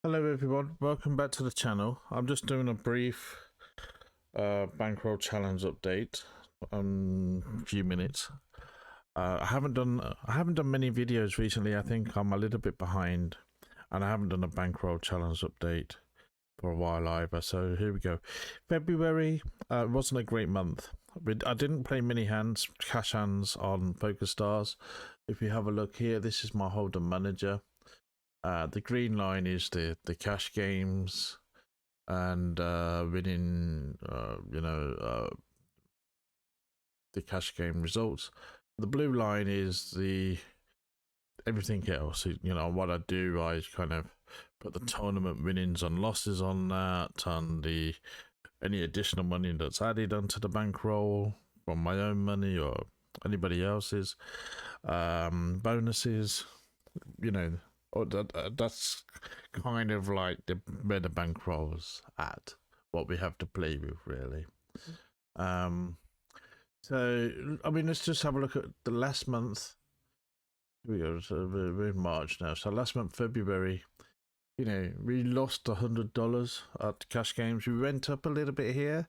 Hello everyone, welcome back to the channel. I'm just doing a brief bankroll challenge update a few minutes. I haven't done many videos recently. I think I'm a little bit behind, and I haven't done a bankroll challenge update for a while either. So here we go. February wasn't a great month. I didn't play many hands, cash hands on PokerStars. If you have a look here, this is my Holdem Manager. The green line is the cash games and winning, the cash game results. The blue line is the everything else. What I do, I kind of put the tournament winnings and losses on that, and any additional money that's added onto the bankroll from my own money or anybody else's, bonuses, that's kind of like where the bankroll's at, what we have to play with, really. So I mean, let's just have a look at the last month. Here we go. So we're in March now. So last month, February, we lost $100 at cash games. We went up a little bit here.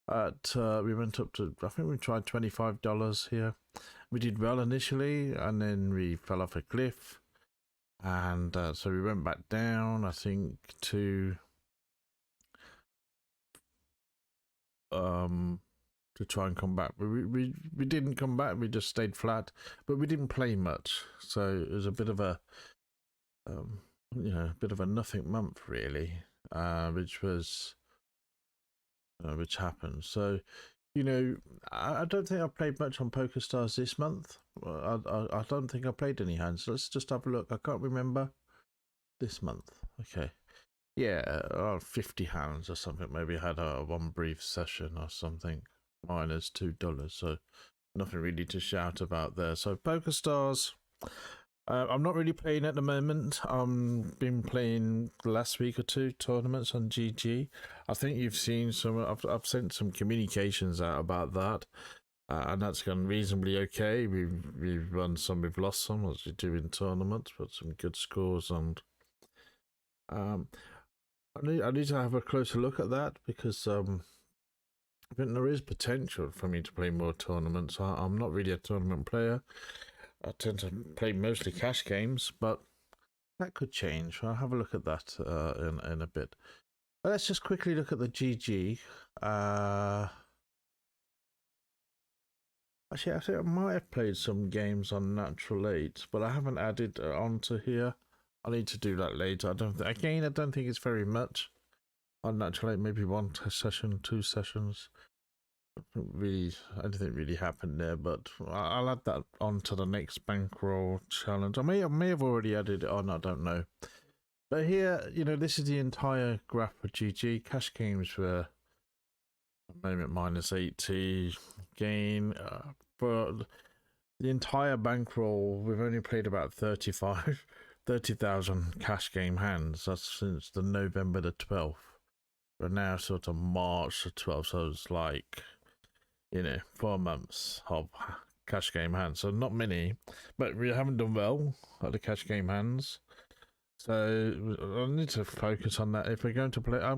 We went up to, I think we tried $25 here. We did well initially, and then we fell off a cliff. And so we went back down, I think, to try and come back. But we didn't come back. We just stayed flat, but we didn't play much. So it was a bit of a nothing month, really, which happened. So I don't think I played much on PokerStars this month. I don't think I played any hands. Let's just have a look. I can't remember this month. Okay. Yeah, 50 hands or something. Maybe I had one brief session or something. Minus $2. So nothing really to shout about there. So PokerStars, I'm not really playing at the moment. I've been playing the last week or two tournaments on GG. I think you've seen some. I've sent some communications out about that, and that's gone reasonably okay. We've won some, we've lost some, as you do in tournaments, but some good scores. And I need to have a closer look at that, because I think there is potential for me to play more tournaments. I'm not really a tournament player. I tend to play mostly cash games, but that could change. I'll have a look at that in a bit. Let's just quickly look at the GG. Actually, I think I might have played some games on Natural 8, but I haven't added onto here. I need to do that later. I don't think it's very much on Natural 8. Maybe one session, 2 sessions. Anything really happened there, but I'll add that on to the next bankroll challenge. I may have already added it on, I don't know. But here, this is the entire graph for GG. Cash games were at the moment minus 80 gain. For the entire bankroll, we've only played about 30,000 cash game hands. That's since the November the 12th. We're now sort of March the 12th, so it's like 4 months of cash game hands. So not many, but we haven't done well at the cash game hands. So I need to focus on that. If we're going to play, I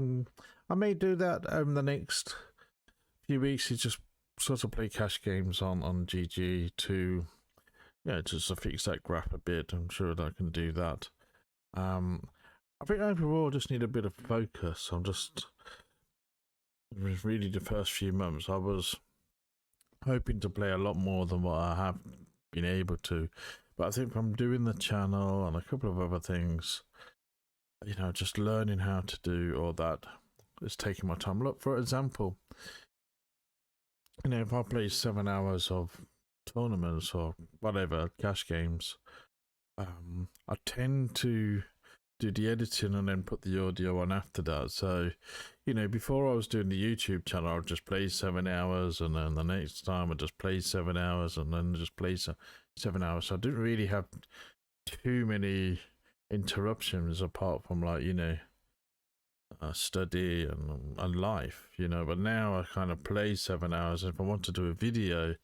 may do that over the next few weeks. You just sort of play cash games on GG to, just to fix that graph a bit. I'm sure that I can do that. I think overall, I just need a bit of focus. It was really the first few months. I was hoping to play a lot more than what I have been able to, but I think from doing the channel and a couple of other things, just learning how to do all that is taking my time. Look, for example, if I play 7 hours of tournaments or whatever cash games, I tend to do the editing and then put the audio on after that. So, before I was doing the YouTube channel, I would just play 7 hours, and then the next time I'd just play 7 hours, and then just play 7 hours. So I didn't really have too many interruptions apart from study and life, but now I kind of play 7 hours. If I want to do a video, it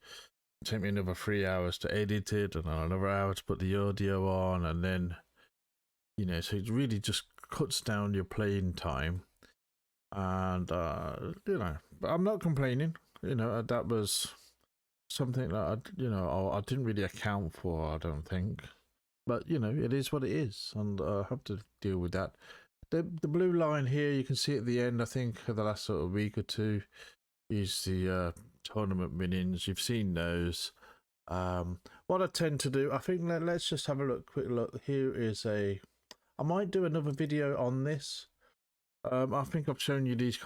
take me another 3 hours to edit it, and another hour to put the audio on, and then so it really just cuts down your playing time, and you know, but I'm not complaining. You know, that was something that I didn't really account for, I don't think. But you know, it is what it is, and I have to deal with that. The blue line here, you can see at the end, I think, of the last sort of week or two, is the tournament winnings. You've seen those. What I tend to do, I think, let's just have a quick look. Here is I might do another video on this. I think I've shown you these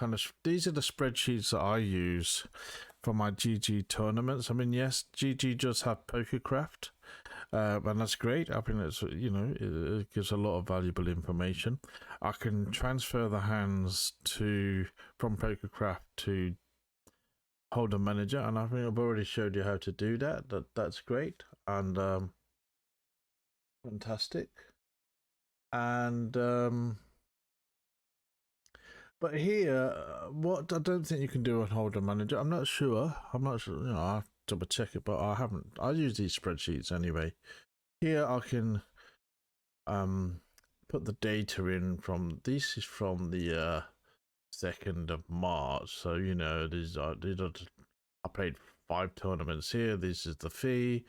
these are the spreadsheets that I use for my GG tournaments. I mean, yes, GG does have PokerCraft, and that's great. I think it's, you know, it gives a lot of valuable information. I can transfer the hands from PokerCraft to Holdem Manager, and I think I've already showed you how to do that. That's great and fantastic. And but here, what I don't think you can do on Holdem Manager. I'm not sure. You know, I have to double check it, but I haven't. I use these spreadsheets anyway. Here I can put the data in from. This is from the 2nd of March. So you know, I played 5 tournaments here. This is the fee.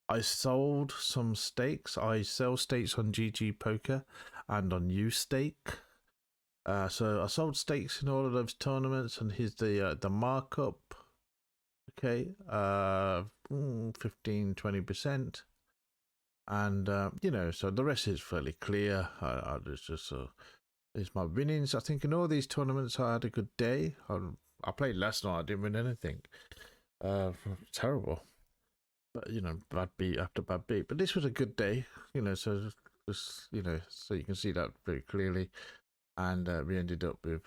I sold some stakes. I sell stakes on GG Poker and on UStake. So I sold stakes in all of those tournaments, and here's the markup. Okay, 15-20%, and you know, so the rest is fairly clear. It's my winnings. I think in all these tournaments I had a good day. I played last night. I didn't win anything. Terrible. But you know, bad beat after bad beat. But this was a good day. You know, so just, you know, so you can see that very clearly. And we ended up with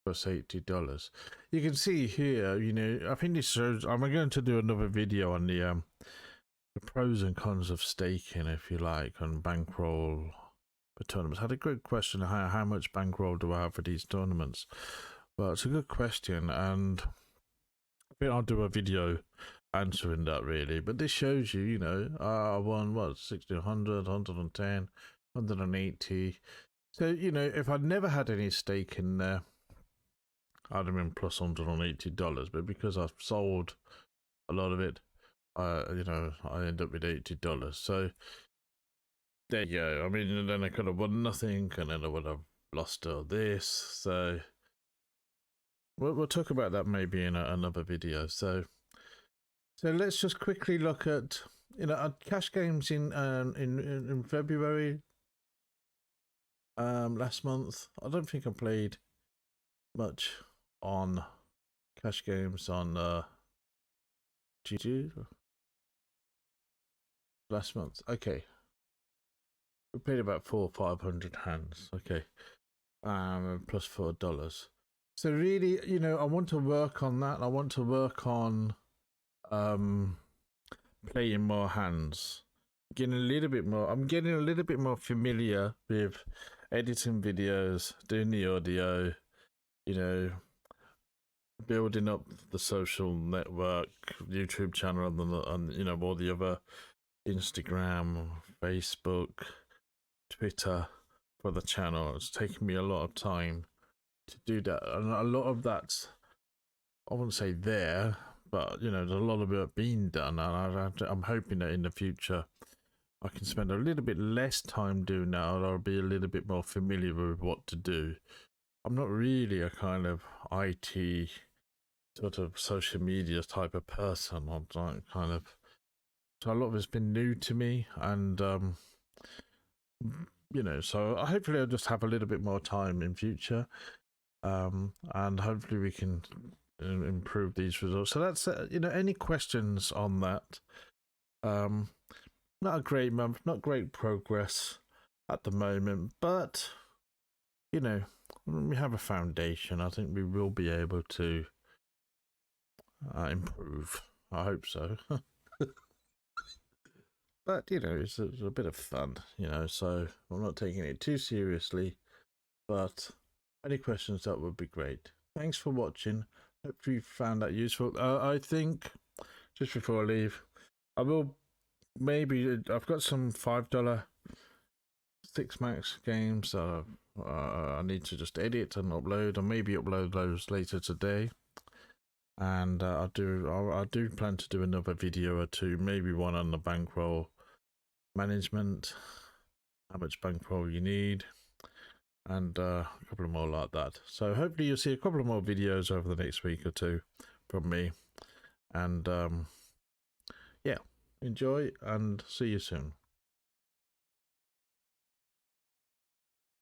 plus $80. You can see here, you know, I think this shows. I'm going to do another video on the pros and cons of staking, if you like, on bankroll for tournaments. I had a good question: how much bankroll do I have for these tournaments? Well, it's a good question, and I think I'll do a video answering that, really. But this shows you, you know, I won what, 1600, 110, 180. So, you know, if I'd never had any stake in there, I'd have been plus $180. But because I've sold a lot of it, you know, I end up with $80. So there you go. I mean, then I could have won nothing, and then I would have lost all this. So we'll talk about that maybe in another video. So let's just quickly look at, you know, cash games in February. Last month, I don't think I played much on cash games on GG last month. Okay, we played about 400 or 500 hands. Okay, plus $4. So really, you know, I want to work on that. I want to work on playing more hands, getting a little bit more. I'm getting a little bit more familiar with editing videos, doing the audio, you know, building up the social network, YouTube channel, and you know, all the other Instagram, Facebook, Twitter for the channel. It's taken me a lot of time to do that, and a lot of that's, I wouldn't say there, but you know, there's a lot of it being done, and I'm hoping that in the future I can spend a little bit less time doing that, or I'll be a little bit more familiar with what to do. I'm not really a kind of IT sort of social media type of person. I'm like kind of, so a lot of it's been new to me, and you know, so hopefully I'll just have a little bit more time in future, and hopefully we can improve these results. So that's you know, any questions on that? Not a great month, not great progress at the moment, but you know, when we have a foundation, I think we will be able to improve. I hope so. But you know, it's a bit of fun, you know, so I'm not taking it too seriously. But any questions, that would be great. Thanks for watching. Hopefully you found that useful. I think just before I leave, I will maybe, I've got some $5 6 max games. I need to just edit and upload, and maybe upload those later today. And I do plan to do another video or two, maybe one on the bankroll management, how much bankroll you need, and a couple of more like that. So hopefully you'll see a couple of more videos over the next week or two from me. And yeah, enjoy and see you soon.